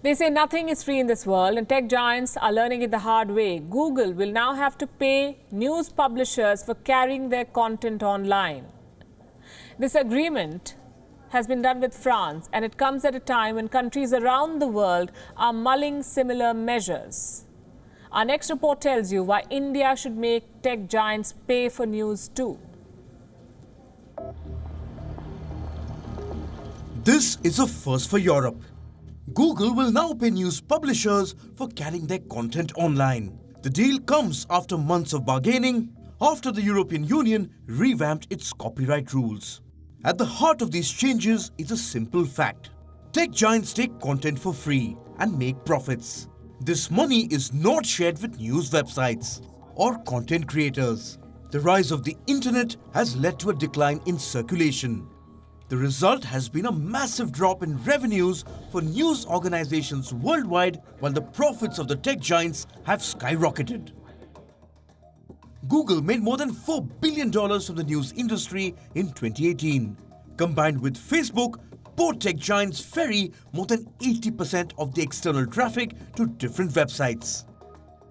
They say nothing is free in this world, and tech giants are learning it the hard way. Google will now have to pay news publishers for carrying their content online. This agreement has been done with France, and it comes at a time when countries around the world are mulling similar measures. Our next report tells you why India should make tech giants pay for news too. This is a first for Europe. Google will now pay news publishers for carrying their content online. The deal comes after months of bargaining, after the European Union revamped its copyright rules. At the heart of these changes is a simple fact. Tech giants take content for free and make profits. This money is not shared with news websites or content creators. The rise of the internet has led to a decline in circulation. The result has been a massive drop in revenues for news organizations worldwide, while the profits of the tech giants have skyrocketed. Google made more than $4 billion from the news industry in 2018. Combined with Facebook, both tech giants ferry more than 80% of the external traffic to different websites.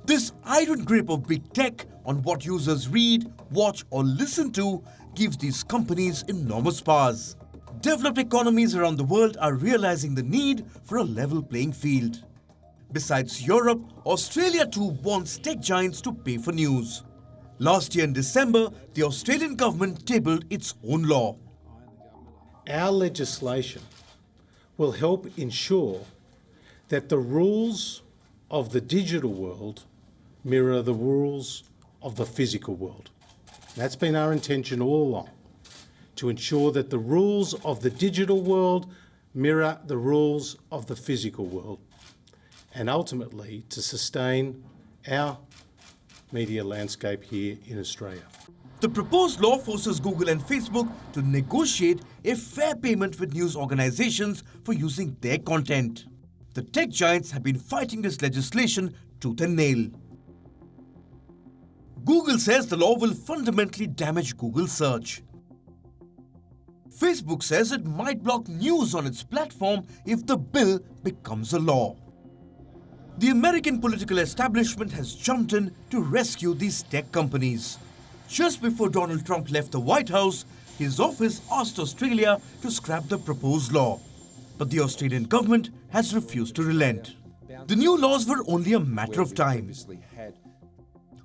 This iron grip of big tech on what users read, watch or listen to gives these companies enormous powers. Developed economies around the world are realizing the need for a level playing field. Besides Europe, Australia too wants tech giants to pay for news. Last year in December, the Australian government tabled its own law. Our legislation will help ensure that the rules of the digital world mirror the rules of the physical world. That's been our intention all along, to ensure that the rules of the digital world mirror the rules of the physical world, and ultimately to sustain our media landscape here in Australia. The proposed law forces Google and Facebook to negotiate a fair payment with news organizations for using their content. The tech giants have been fighting this legislation tooth and nail. Google says the law will fundamentally damage Google search. Facebook says it might block news on its platform if the bill becomes a law. The American political establishment has jumped in to rescue these tech companies. Just before Donald Trump left the White House, his office asked Australia to scrap the proposed law. But the Australian government has refused to relent. The new laws were only a matter of time.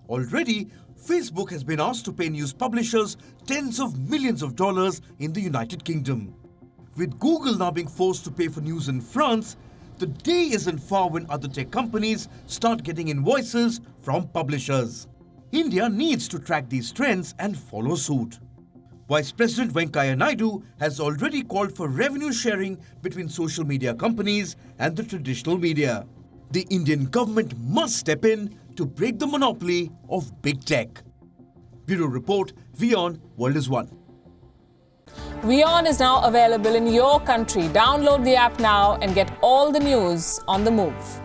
Already, Facebook has been asked to pay news publishers tens of millions of dollars in the United Kingdom. With Google now being forced to pay for news in France, the day isn't far when other tech companies start getting invoices from publishers. India needs to track these trends and follow suit. Vice President Venkaiah Naidu has already called for revenue sharing between social media companies and the traditional media. The Indian government must step in to break the monopoly of big tech. Bureau Report, WION World is One. WION is now available in your country. Download the app now and get all the news on the move.